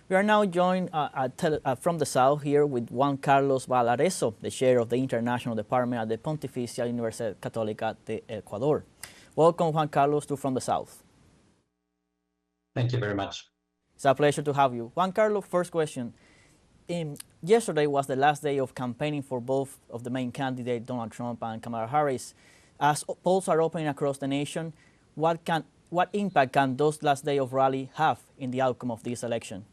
We are now joined from the South here with Juan Carlos Valareso, the chair of the International Department at the Pontificia Universidad Católica de Ecuador. Welcome, Juan Carlos, to From the South. Thank you very much. It's a pleasure to have you. Juan Carlos, first question. Yesterday was the last day of campaigning for both of the main candidates, Donald Trump and Kamala Harris. As polls are opening across the nation, what impact can those last day of rally have in the outcome of this election?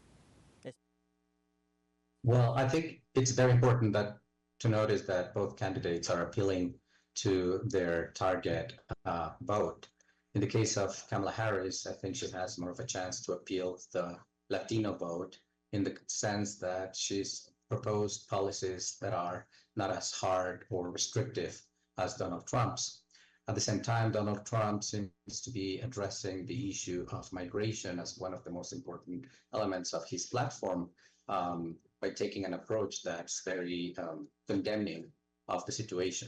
Well, I think it's very important to notice that both candidates are appealing to their target vote. In the case of Kamala Harris, I think she has more of a chance to appeal the Latino vote in the sense that she's proposed policies that are not as hard or restrictive as Donald Trump's. At the same time, Donald Trump seems to be addressing the issue of migration as one of the most important elements of his platform, by taking an approach that's very condemning of the situation.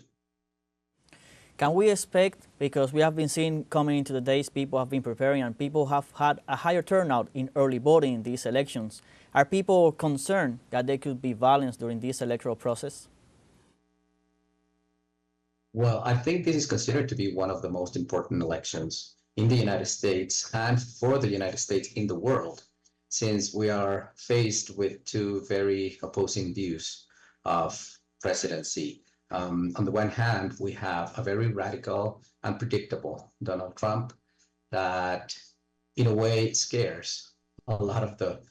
Can we expect, because we have been seeing coming into the days, people have been preparing and people have had a higher turnout in early voting in these elections. Are people concerned that there could be violence during this electoral process? Well, I think this is considered to be one of the most important elections in the United States and for the United States in the world, since we are faced with two very opposing views of presidency. On the one hand, we have a very radical and predictable Donald Trump that, in a way, scares a lot of the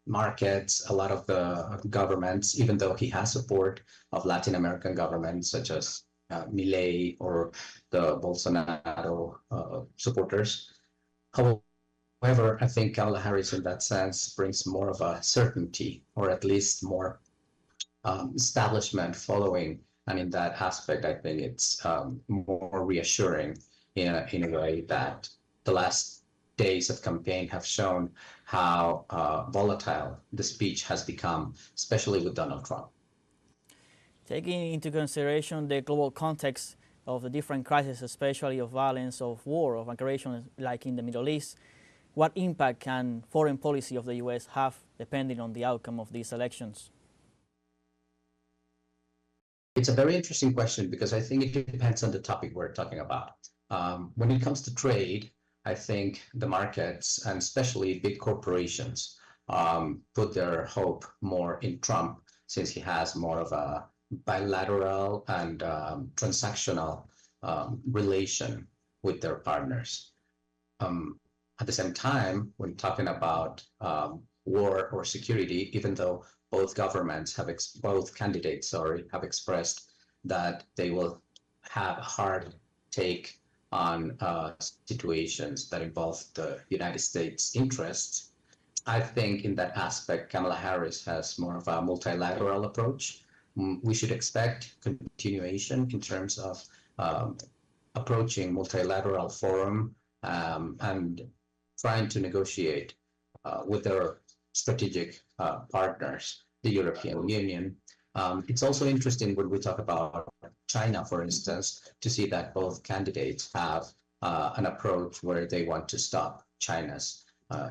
markets, a lot of the governments, even though he has support of Latin American governments such as Milei or the Bolsonaro supporters. However, I think Kamala Harris in that sense brings more of a certainty, or at least more establishment following. And in that aspect, I think it's more reassuring in a way that the last days of campaign have shown how volatile the speech has become, especially with Donald Trump. Taking into consideration the global context of the different crises, especially of violence, of war, of migration, like in the Middle East, what impact can foreign policy of the U.S. have depending on the outcome of these elections? It's a very interesting question because I think it depends on the topic we're talking about. When it comes to trade, I think the markets, and especially big corporations, put their hope more in Trump, since he has more of a bilateral and transactional relation with their partners. At the same time, when talking about war or security, even though both candidates have expressed that they will have a hard take on situations that involve the United States interests, I think in that aspect, Kamala Harris has more of a multilateral approach. We should expect continuation in terms of approaching multilateral forum and trying to negotiate with their strategic partners, the European Union. It's also interesting when we talk about China, for instance, to see that both candidates have an approach where they want to stop China's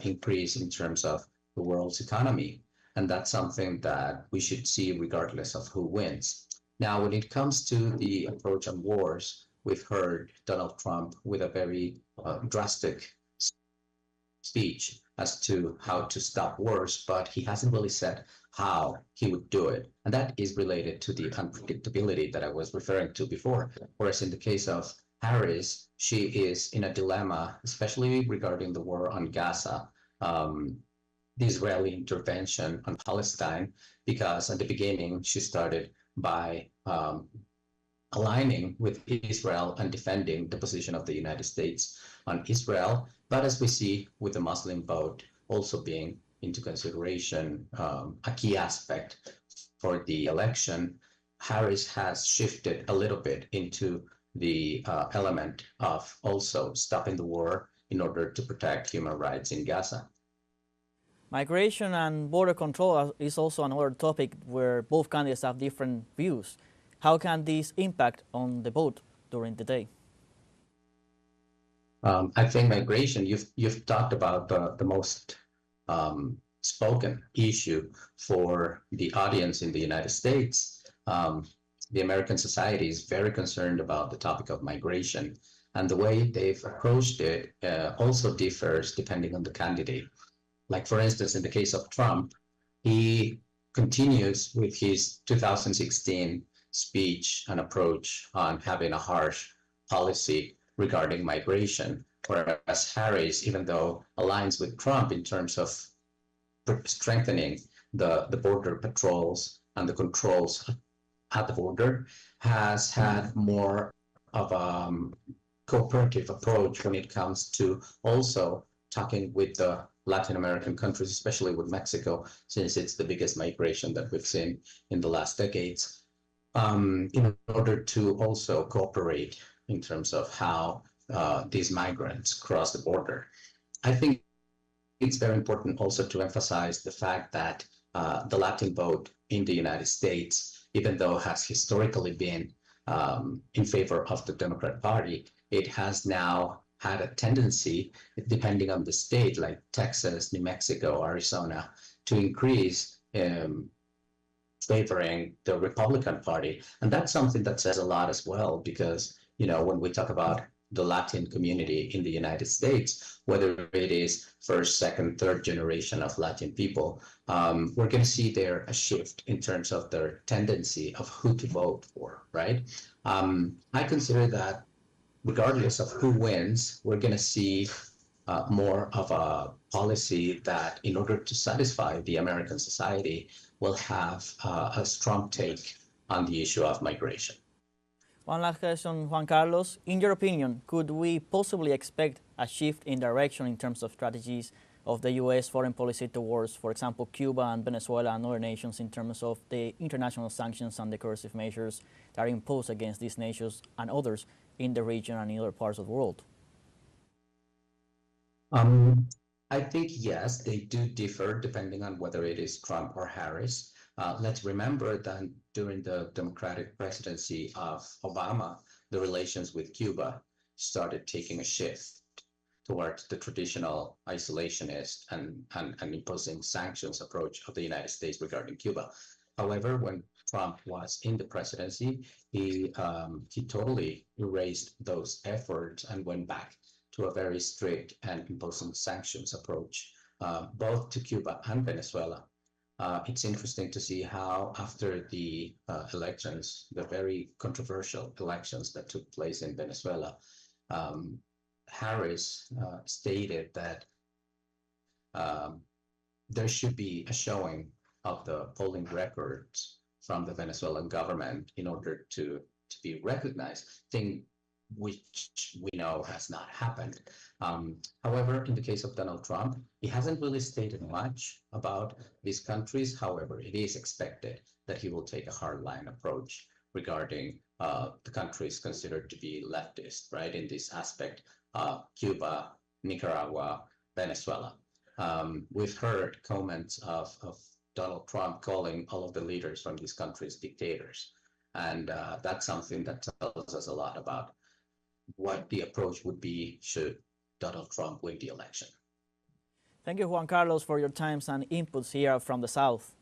increase in terms of the world's economy. And that's something that we should see regardless of who wins. Now, when it comes to the approach on wars, we've heard Donald Trump with a very drastic speech as to how to stop wars, but he hasn't really said how he would do it. And that is related to the unpredictability that I was referring to before. Whereas in the case of Harris, she is in a dilemma, especially regarding the war on Gaza, the Israeli intervention on Palestine, because at the beginning she started by aligning with Israel and defending the position of the United States on Israel. But as we see with the Muslim vote also being into consideration a key aspect for the election, Harris has shifted a little bit into the element of also stopping the war in order to protect human rights in Gaza. Migration and border control is also another topic where both candidates have different views. How can this impact on the vote during the day? I think migration, you've talked about the most spoken issue for the audience in the United States. The American society is very concerned about the topic of migration, and the way they've approached it also differs depending on the candidate. Like, for instance, in the case of Trump, he continues with his 2016 speech and approach on having a harsh policy regarding migration, whereas Harris, even though aligns with Trump in terms of strengthening the border patrols and the controls at the border, has had more of a cooperative approach when it comes to also talking with the Latin American countries, especially with Mexico, since it's the biggest migration that we've seen in the last decades, in order to also cooperate in terms of how these migrants cross the border. I think it's very important also to emphasize the fact that the Latin vote in the United States, even though has historically been in favor of the Democrat Party, it has now had a tendency, depending on the state, like Texas, New Mexico, Arizona, to increase favoring the Republican Party. And that's something that says a lot as well, because, you know, when we talk about the Latin community in the United States, whether it is first, second, third generation of Latin people, we're going to see there a shift in terms of their tendency of who to vote for, right? I consider that regardless of who wins, we're going to see more of a policy that, in order to satisfy the American society, will have a strong take on the issue of migration. One last question, Juan Carlos. In your opinion, could we possibly expect a shift in direction in terms of strategies of the U.S. foreign policy towards, for example, Cuba and Venezuela and other nations in terms of the international sanctions and the coercive measures that are imposed against these nations and others in the region and in other parts of the world? I think, yes, they do differ depending on whether it is Trump or Harris. Let's remember that during the Democratic presidency of Obama, the relations with Cuba started taking a shift towards the traditional isolationist and imposing sanctions approach of the United States regarding Cuba. However, when Trump was in the presidency, he totally erased those efforts and went back to a very strict and imposing sanctions approach, both to Cuba and Venezuela. It's interesting to see how after the elections, the very controversial elections that took place in Venezuela, Harris stated that there should be a showing of the polling records from the Venezuelan government in order to be recognized, thing which we know has not happened. However, in the case of Donald Trump, he hasn't really stated much about these countries. However, it is expected that he will take a hardline approach regarding the countries considered to be leftist, right, in this aspect, Cuba, Nicaragua, Venezuela. We've heard comments of Donald Trump calling all of the leaders from these countries dictators. And that's something that tells us a lot about what the approach would be should Donald Trump win the election. Thank you, Juan Carlos, for your times and inputs here from the South.